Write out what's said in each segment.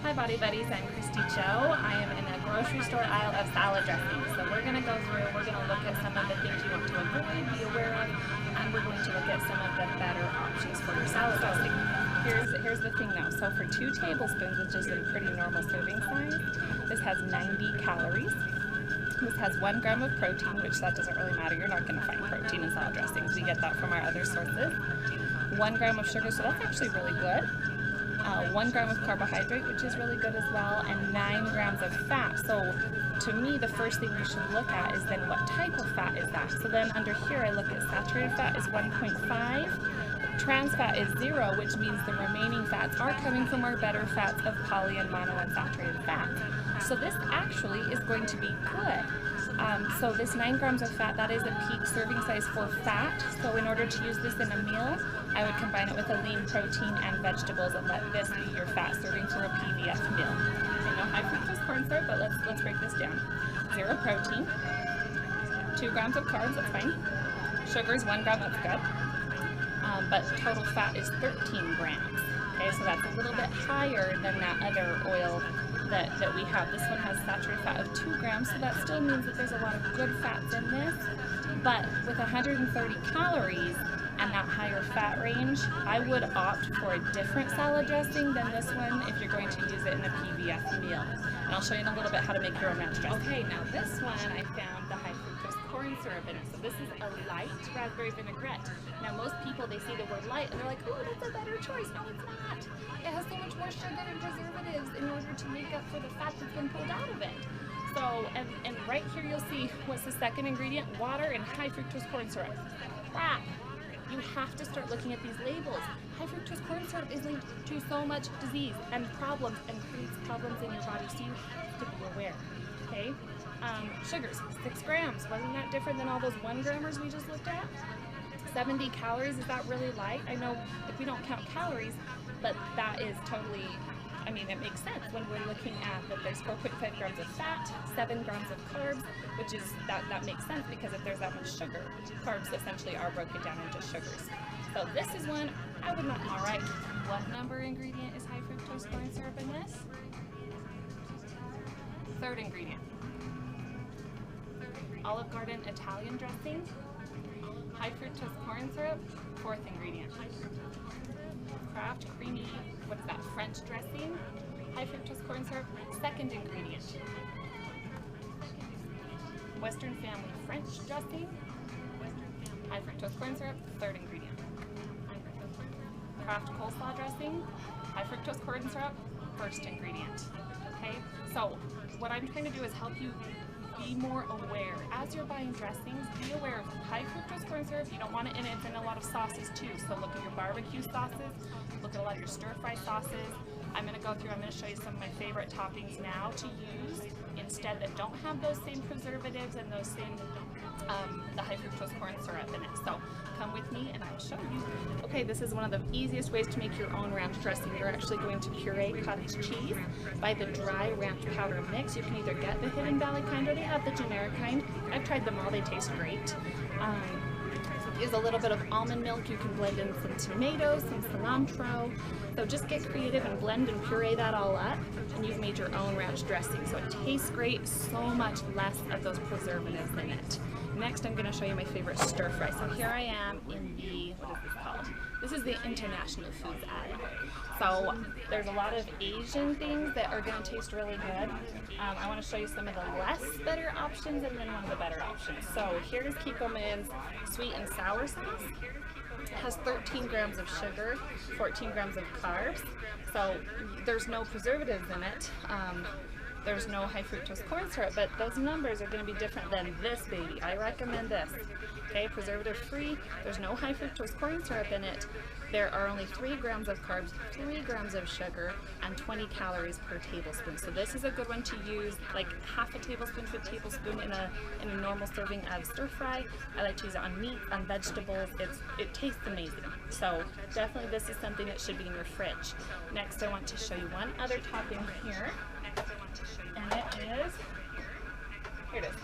Hi Body Buddies, I'm Kristy Jo. I am in a grocery store aisle of salad dressings. So we're going to go through, we're going to look at some of the things you want to avoid, be aware of, and we're going to look at some of the better options for your salad dressing. Here's the thing though, so for 2 tablespoons, which is a pretty normal serving size, this has 90 calories. This has 1 gram of protein, which that doesn't really matter. You're not going to find protein in salad dressings. We get that from our other sources. 1 gram of sugar, so that's actually really good. 1 gram of carbohydrate, which is really good as well, and 9 grams of fat. So to me, the first thing we should look at is then what type of fat is that. So then under here, I look at saturated fat is 1.5. Trans fat is 0, which means the remaining fats are coming from our better fats of poly and monounsaturated fats. So this actually is going to be good. So this 9 grams of fat, that is a peak serving size for fat. So in order to use this in a meal, I would combine it with a lean protein and vegetables and let this be your fat serving for a PVF meal. Okay, no high fructose corn syrup, but let's break this down. 0 protein, 2 grams of carbs, that's fine. Sugar is 1 gram, that's good. But total fat is 13 grams. Okay, so that's a little bit higher than that other oil that we have. This one has saturated fat of 2 grams, so that still means that there's a lot of good fats in this. But with 130 calories and that higher fat range, I would opt for a different salad dressing than this one if you're going to use it in a PVF meal. And I'll show you in a little bit how to make your own ranch dressing. Okay, now this one I found the high fructose corn syrup in it. So this is a light raspberry vinaigrette. Now most people, they see the word light and they're like, oh, that's a better choice. No, it's not. It has so much more sugar and preservatives in order to make up for the fat that's been pulled out of it. So, and right here you'll see what's the second ingredient, water and high fructose corn syrup. Crap. You have to start looking at these labels. High fructose corn syrup is linked to so much disease and problems and creates problems in your body, so you have to be aware, okay? Sugars, 6 grams. Wasn't that different than all those 1 grammers we just looked at? 70 calories, is that really light? I know if we don't count calories, but that is totally, I mean, it makes sense when we're looking at that there's 4.5 grams of fat, 7 grams of carbs, which is, that makes sense because if there's that much sugar, carbs essentially are broken down into sugars. So this is one I would not, all right, what number ingredient is high fructose corn syrup in this? 3rd ingredient. Olive Garden Italian dressing, high fructose corn syrup, 4th ingredient. Kraft creamy, what is that, French dressing, high fructose corn syrup, 2nd ingredient. Western Family French dressing, high fructose corn syrup, 3rd ingredient. Kraft coleslaw dressing, high fructose corn syrup, 1st ingredient. Okay, so what I'm trying to do is help you be more aware. As you're buying dressings, be aware of high fructose corn syrup. You don't want it in it. It's in a lot of sauces too. So look at your barbecue sauces. Look at a lot of your stir-fry sauces. I'm going to go through, I'm going to show you some of my favorite toppings now to use instead that don't have those same preservatives and those same, the high fructose corn syrup in it. So come with me and I'll show you. Okay, this is one of the easiest ways to make your own ranch dressing. You're actually going to puree cottage cheese by the dry ranch powder mix. You can either get the Hidden Valley kind or they have the generic kind. I've tried them all, they taste great. Is a little bit of almond milk. You can blend in some tomatoes, some cilantro. So just get creative and blend and puree that all up and you've made your own ranch dressing. So it tastes great, so much less of those preservatives in it. Next I'm going to show you my favorite stir fry. So here I am in the, what is this called? This is the International Foods aisle. So there's a lot of Asian things that are going to taste really good. I want to show you some of the less better options and then one of the better options. So here's Kikkoman's sweet and sour sauce. It has 13 grams of sugar, 14 grams of carbs. So there's no preservatives in it. There's no high fructose corn syrup, but those numbers are going to be different than this baby. I recommend this. Okay, preservative free. There's no high fructose corn syrup in it. There are only 3 grams of carbs, 3 grams of sugar, and 20 calories per tablespoon. So this is a good one to use, like half a tablespoon to a tablespoon in a normal serving of stir fry. I like to use it on meat, on vegetables. It tastes amazing. So definitely this is something that should be in your fridge. Next, I want to show you one other topping here. And it is, here it is,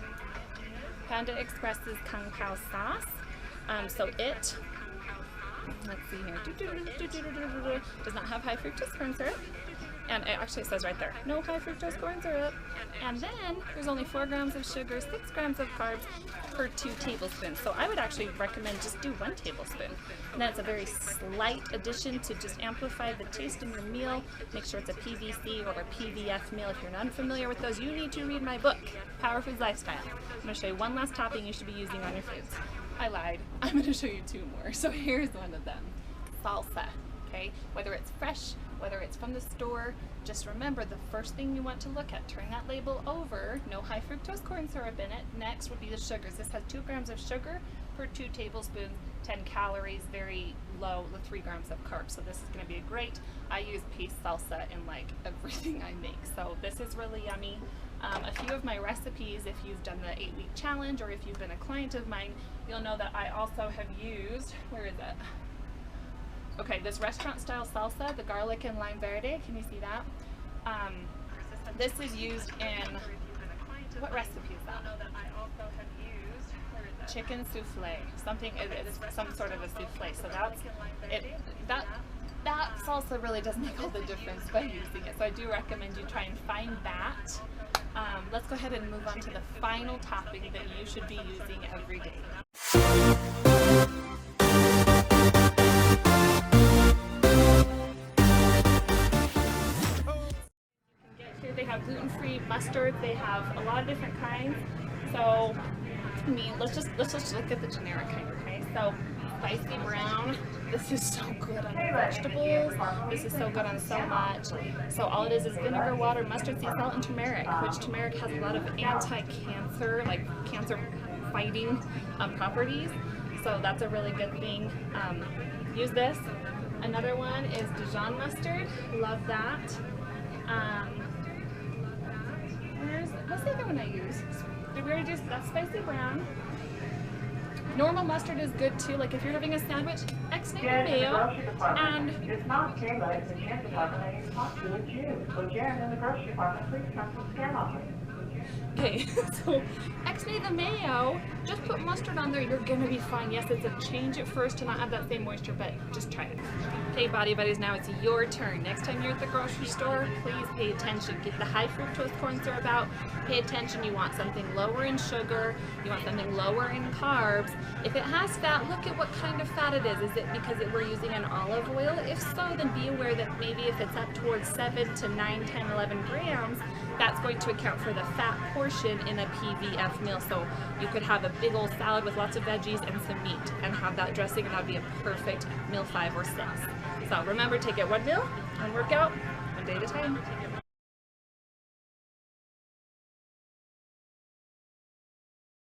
Panda Express's Kung Pao sauce. So it, let's see here, does not have high fructose corn syrup. And it says right there, no high fructose corn syrup. And then there's only 4 grams of sugar, 6 grams of carbs per 2 tablespoons. So I would actually recommend just do 1 tablespoon. And then it's a very slight addition to just amplify the taste in your meal. Make sure it's a PVC or a PVF meal. If you're not familiar with those, you need to read my book, Power Foods Lifestyle. I'm going to show you one last topping you should be using on your foods. I lied. I'm going to show you 2 more. So here's one of them. Salsa. Okay? Whether it's fresh, whether it's from the store, just remember the first thing you want to look at. Turn that label over. No high fructose corn syrup in it. Next would be the sugars. This has 2 grams of sugar per 2 tablespoons, 10 calories, very low, 3 grams of carbs. So this is going to be great. I use paste salsa in like everything I make. So this is really yummy. A few of my recipes, if you've done the 8-week challenge or if you've been a client of mine, you'll know that I also have used, where is it? Okay, this restaurant style salsa, the garlic and lime verde, can you see that? This is used in, what recipe is that? Chicken souffle, it's some sort of a souffle. So that's it. That salsa really does make all the difference by using it. So I do recommend you try and find that. Let's go ahead and move on to the final topping that you should be using every day. Here they have gluten-free mustard. They have a lot of different kinds. So, I mean, let's just look at the generic kind. Okay, so spicy brown. This is so good on vegetables. This is so good on so much. So all it is vinegar, water, mustard seed, salt, and turmeric. Which turmeric has a lot of anti-cancer, like cancer-fighting properties. So that's a really good thing. Use this. Another one is Dijon mustard. Love that. What's the other one I use? Did we already do that? Spicy brown. Normal mustard is good too. Like if you're having a sandwich, ex-name mayo, and it's not Jen, but it's the Jen department. I need to talk to it, June. So Jen in the grocery department, please come to the scan office. okay, so ex-name the mayo, just put mustard on there, you're gonna be fine. Yes, it's a change at first to not have that same moisture, but just try it. Okay, Body Buddies, now it's your turn. Next time you're at the grocery store, please pay attention. Get the high fructose corn syrup out. Pay attention. You want something lower in sugar. You want something lower in carbs. If it has fat, look at what kind of fat it is. Is it because we're using an olive oil? If so, then be aware that maybe if it's up towards 7 to 9, 10, 11 grams, that's going to account for the fat portion in a PVF meal. So you could have a big old salad with lots of veggies and some meat and have that dressing, and that would be a perfect meal 5 or 6. So remember, take it 1 meal and work out 1 day at a time.